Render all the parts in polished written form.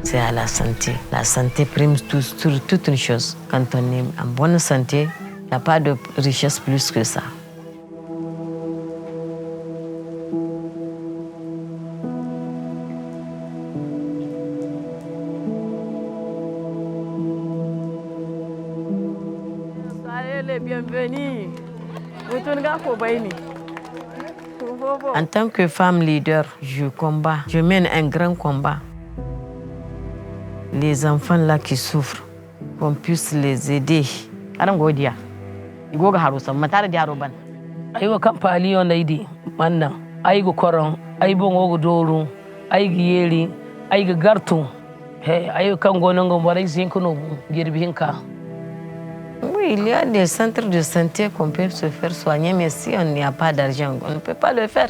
C'est à la santé. La santé prime sur toute une chose. Quand on est en bonne santé, il n'y a pas de richesse plus que ça. Soyez les bienvenus. En tant que femme leader, je combats, je mène un grand combat. Les enfants là qui souffrent, qu'on puisse les aider. Aiwa kampali on naidi manna aigo koron aibo ngogo doru aigi yeli aiga gartu he ayo kango nango warai zinkuno girbi hinka. Oui, il y a des centres de santé qu'on peut se faire soigner, mais si on n'y a pas d'argent, on ne peut pas le faire.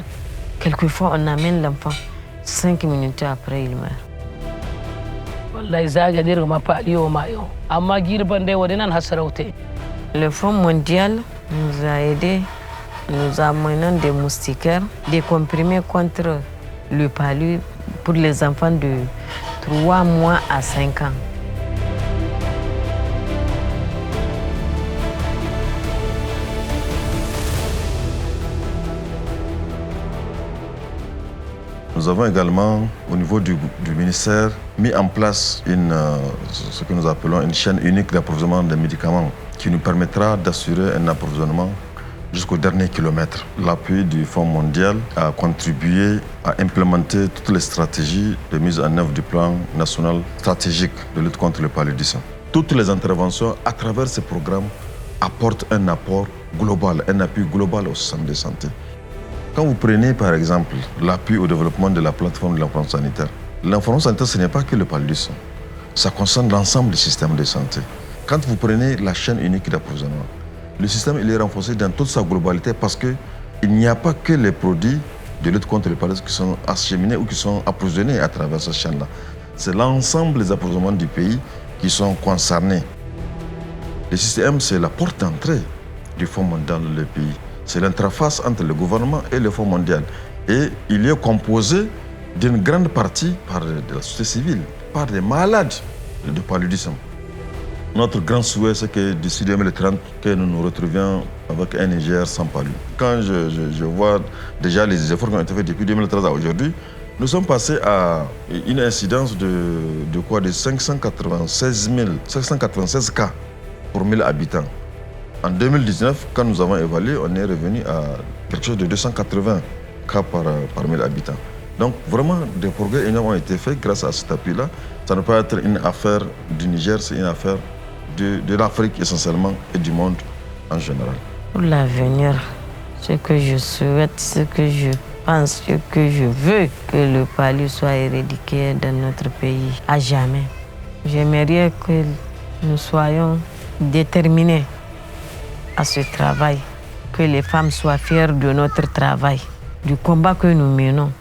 Quelquefois, on amène l'enfant, 5 minutes après, il meurt. Le Fonds mondial nous a aidés, nous amenant des moustiquaires, des comprimés contre le palu pour les enfants de 3 mois à 5 ans. Nous avons également, au niveau du ministère, mis en place ce que nous appelons une chaîne unique d'approvisionnement des médicaments qui nous permettra d'assurer un approvisionnement jusqu'au dernier kilomètre. L'appui du Fonds mondial a contribué à implémenter toutes les stratégies de mise en œuvre du plan national stratégique de lutte contre le paludisme. Toutes les interventions à travers ces programmes apportent un apport global, un appui global au système de santé. Quand vous prenez par exemple l'appui au développement de la plateforme de l'information sanitaire, l'information sanitaire ce n'est pas que le paludisme, ça concerne l'ensemble du système de santé. Quand vous prenez la chaîne unique d'approvisionnement, le système il est renforcé dans toute sa globalité parce qu'il n'y a pas que les produits de lutte contre le paludisme qui sont acheminés ou qui sont approvisionnés à travers cette chaîne-là. C'est l'ensemble des approvisionnements du pays qui sont concernés. Le système, c'est la porte d'entrée du Fonds mondial dans le pays. C'est l'interface entre le gouvernement et le Fonds mondial. Et il est composé d'une grande partie par de la société civile, par des malades de paludisme. Notre grand souhait, c'est que d'ici 2030, que nous nous retrouvions avec un Niger sans palud. Quand je vois déjà les efforts qui ont été faits depuis 2013 à aujourd'hui, nous sommes passés à une incidence de 596 cas pour 1000 habitants. En 2019, quand nous avons évalué, on est revenu à quelque chose de 280 cas par 1000 habitants. Donc vraiment, des progrès énormes ont été faits grâce à cet appui-là. Ça ne peut pas être une affaire du Niger, c'est une affaire de l'Afrique essentiellement et du monde en général. Pour l'avenir, ce que je souhaite, ce que je pense, ce que je veux, que le palu soit éradiqué dans notre pays à jamais. J'aimerais que nous soyons déterminés à ce travail, que les femmes soient fières de notre travail, du combat que nous menons.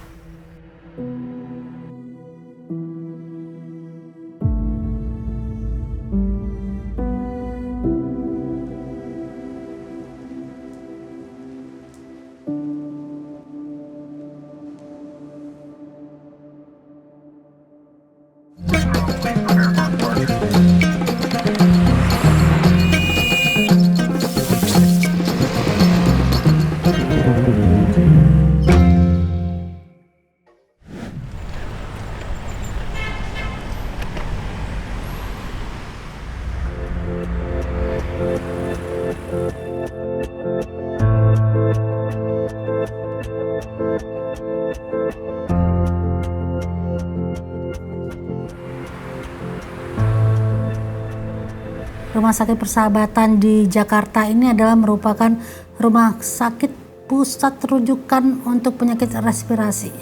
Rumah Sakit Persahabatan di Jakarta ini adalah merupakan rumah sakit pusat rujukan untuk penyakit respirasi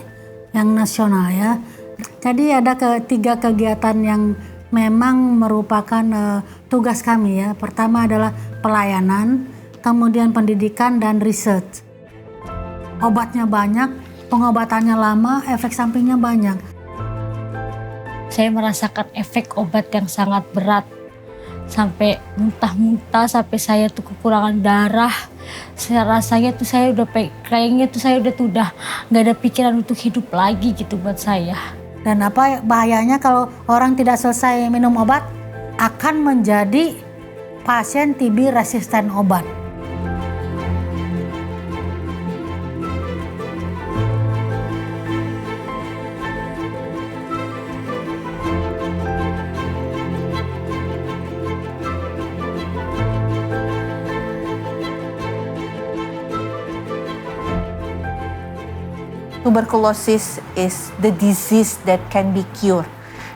yang nasional ya. Jadi ada tiga kegiatan yang memang merupakan tugas kami ya. Pertama adalah pelayanan, kemudian pendidikan dan riset. Obatnya banyak, pengobatannya lama, efek sampingnya banyak. Saya merasakan efek obat yang sangat berat. Sampai muntah-muntah, sampai saya tuh kekurangan darah, rasanya tuh saya udah kayaknya tuh saya udah nggak ada pikiran untuk hidup lagi gitu buat saya. Dan apa bahayanya kalau orang tidak selesai minum obat akan menjadi pasien TB resisten obat. Tuberculosis is the disease that can be cured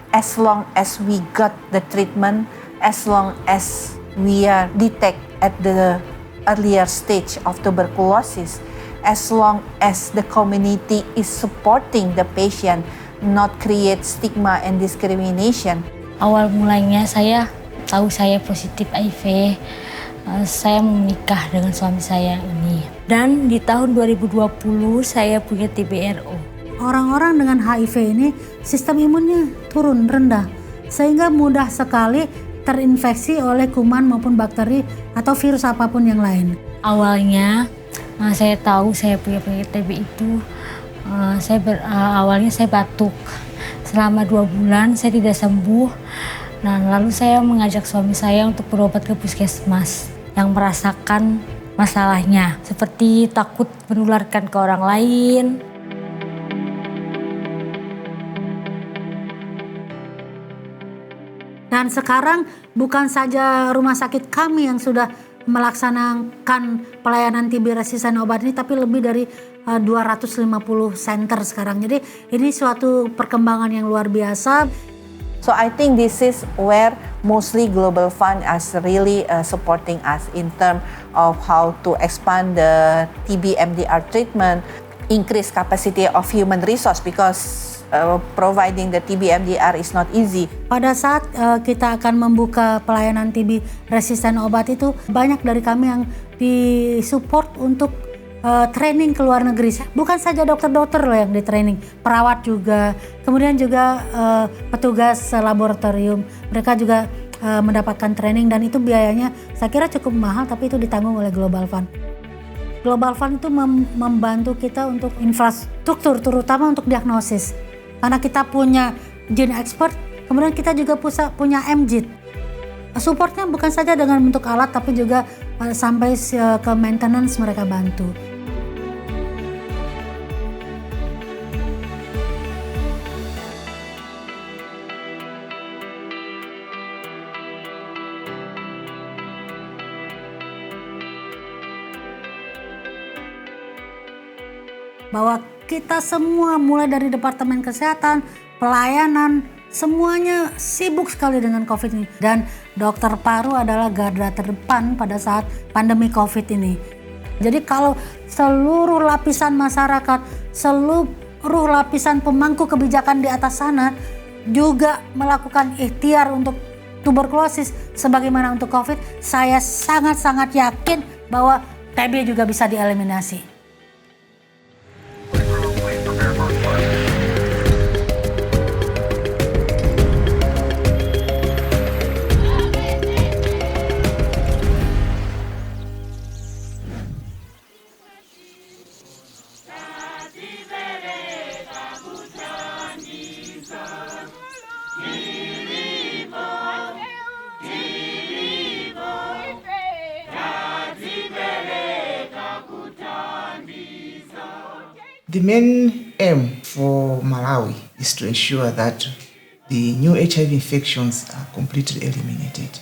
as long as we got the treatment, as long as we are detect at the earlier stage of tuberculosis, as long as the community is supporting the patient, not create stigma and discrimination. Awal mulanya saya tahu saya positif HIV. Saya menikah dengan suami saya ini. Dan di tahun 2020 saya punya TBRO. Orang-orang dengan HIV ini sistem imunnya turun, rendah. Sehingga mudah sekali terinfeksi oleh kuman maupun bakteri atau virus apapun yang lain. Awalnya saya tahu saya punya penyakit TB itu, awalnya saya batuk. Selama 2 bulan saya tidak sembuh. Nah, lalu saya mengajak suami saya untuk berobat ke puskesmas yang merasakan masalahnya, seperti takut menularkan ke orang lain. Dan sekarang bukan saja rumah sakit kami yang sudah melaksanakan pelayanan TB resisten obat ini, tapi lebih dari 250 center sekarang. Jadi ini suatu perkembangan yang luar biasa. So I think this is where mostly Global Fund is really supporting us in terms of how to expand the TB MDR treatment, increase capacity of human resource because providing the TB MDR is not easy. Pada saat kita akan membuka pelayanan TB resisten obat itu, banyak dari kami yang disupport untuk training ke luar negeri. Bukan saja dokter-dokter loh yang di training, perawat juga, kemudian juga petugas laboratorium. Mereka juga mendapatkan training dan itu biayanya saya kira cukup mahal, tapi itu ditanggung oleh Global Fund. Global Fund itu membantu kita untuk infrastruktur, terutama untuk diagnosis. Karena kita punya gene expert, kemudian kita juga punya MJIT. Supportnya bukan saja dengan bentuk alat, tapi juga sampai ke maintenance mereka bantu. Bahwa kita semua mulai dari Departemen Kesehatan, pelayanan, semuanya sibuk sekali dengan COVID ini. Dan dokter paru adalah garda terdepan pada saat pandemi COVID ini. Jadi kalau seluruh lapisan masyarakat, seluruh lapisan pemangku kebijakan di atas sana juga melakukan ikhtiar untuk tuberkulosis sebagaimana untuk COVID, saya sangat-sangat yakin bahwa TB juga bisa dieliminasi. The main aim for Malawi is to ensure that the new HIV infections are completely eliminated.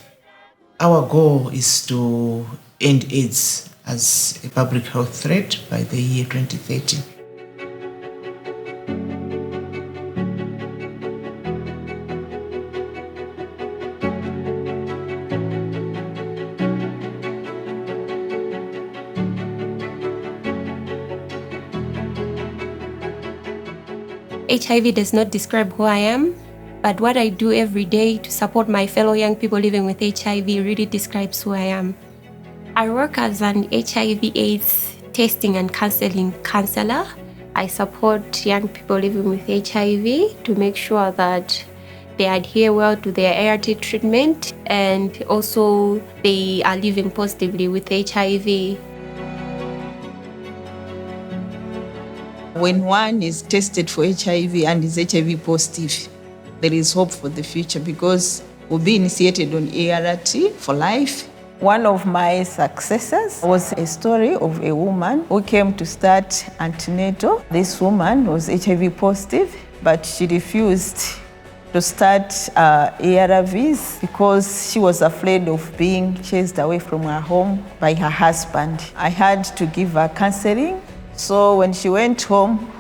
Our goal is to end AIDS as a public health threat by the year 2030. HIV does not describe who I am, but what I do every day to support my fellow young people living with HIV really describes who I am. I work as an HIV/AIDS testing and counseling counselor. I support young people living with HIV to make sure that they adhere well to their ART treatment and also they are living positively with HIV. When one is tested for HIV and is HIV positive, there is hope for the future because we'll be initiated on ART for life. One of my successes was a story of a woman who came to start antenatal. This woman was HIV positive, but she refused to start ARVs because she was afraid of being chased away from her home by her husband. I had to give her counseling. So when she went home,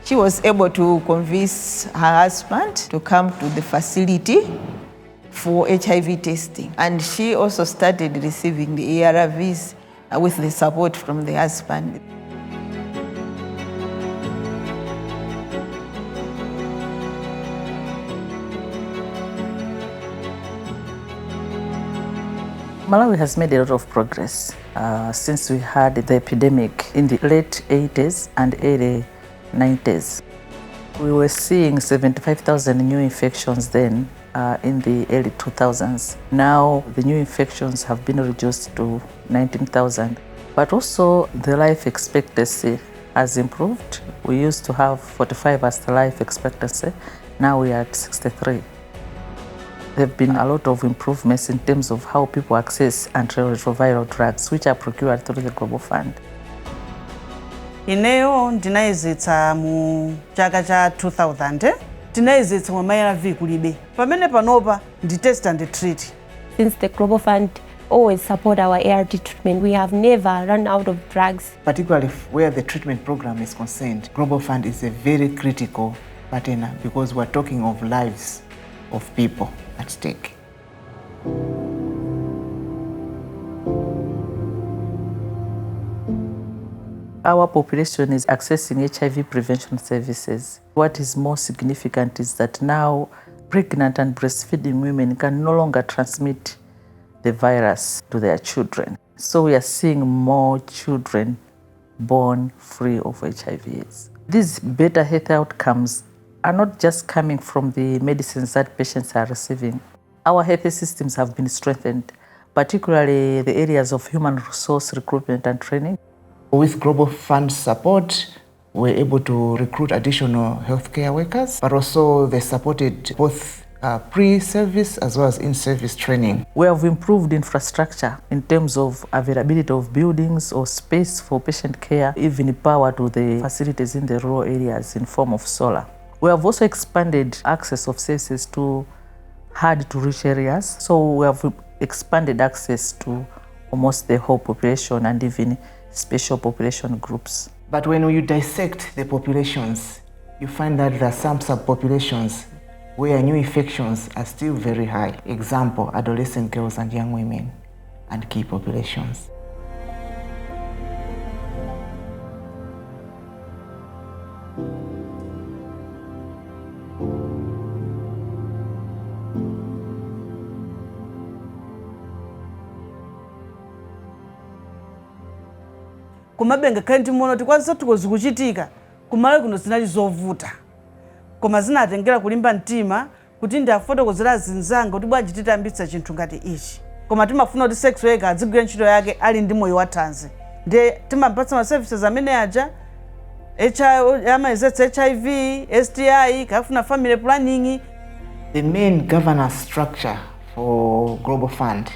she was able to convince her husband to come to the facility for HIV testing. And she also started receiving the ARVs with the support from the husband. Malawi has made a lot of progress since we had the epidemic in the late 80s and early 90s. We were seeing 75,000 new infections then in the early 2000s. Now the new infections have been reduced to 19,000. But also the life expectancy has improved. We used to have 45 as the life expectancy. Now we are at 63. There have been a lot of improvements in terms of how people access antiretroviral drugs, which are procured through the Global Fund. Ineyo ndinaizetsa mu chaka cha 2000 ndinaizetsa mwa ARV kulibe pamene panopa ndi test and treat. Since the Global Fund always support our ART treatment, we have never run out of drugs. Particularly where the treatment program is concerned, Global Fund is a very critical partner because we're talking of lives of people at stake. Our population is accessing HIV prevention services. What is more significant is that now pregnant and breastfeeding women can no longer transmit the virus to their children. So we are seeing more children born free of HIVs. These better health outcomes are not just coming from the medicines that patients are receiving. Our health systems have been strengthened, particularly the areas of human resource recruitment and training. With Global Fund support, we're able to recruit additional healthcare workers, but also they supported both pre-service as well as in-service training. We have improved infrastructure in terms of availability of buildings or space for patient care, even power to the facilities in the rural areas in form of solar. We have also expanded access of services to hard-to-reach areas, so we have expanded access to almost the whole population and even special population groups. But when you dissect the populations, you find that there are some subpopulations where new infections are still very high. Example, adolescent girls and young women and key populations. Kumabenga kandi mono tikwaza tukozi kuchitika kumale kuno zinali zovuta koma zinatengera kulimba mtima kuti ndi afotokozera zinzanga kuti bwanji titambitsa chinthu ngati ichi koma timafuna kuti sex worker adzigwira ntchito yake ali ndi moyo wathanzi ndi timapatsa ma services amene aja HIV, STI, kafuna family planning. The main governance structure for Global Fund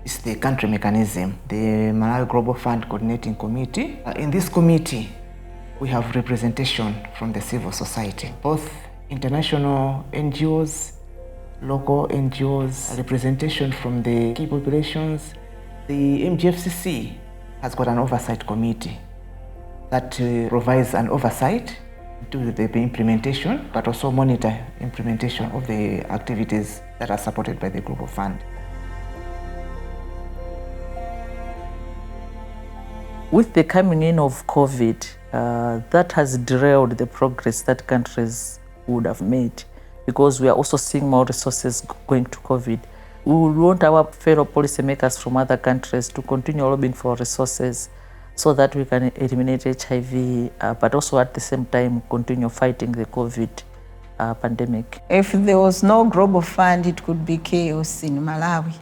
is the country mechanism, the Malawi Global Fund Coordinating Committee. In this committee, we have representation from the civil society, both international NGOs, local NGOs, representation from the key populations. The MGFCC has got an oversight committee that provides an oversight to the implementation, but also monitor implementation of the activities that are supported by the Global Fund. With the coming in of COVID, that has derailed the progress that countries would have made because we are also seeing more resources going to COVID. We want our fellow policymakers from other countries to continue lobbying for resources so that we can eliminate HIV, but also at the same time continue fighting the COVID pandemic. If there was no Global Fund, it could be chaos in Malawi.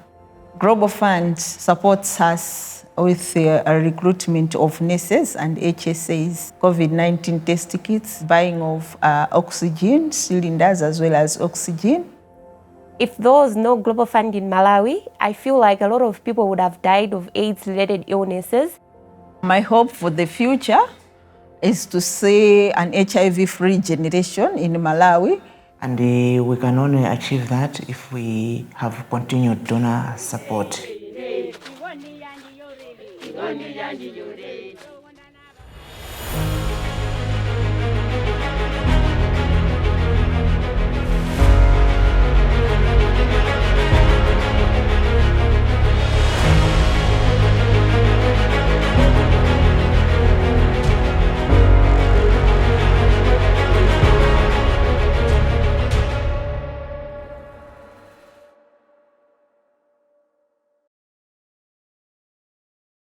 Global Fund supports us with a recruitment of nurses and HSAs, COVID-19 test kits, buying of oxygen cylinders as well as oxygen. If there was no global fund in Malawi, I feel like a lot of people would have died of AIDS-related illnesses. My hope for the future is to see an HIV-free generation in Malawi. And we can only achieve that if we have continued donor support.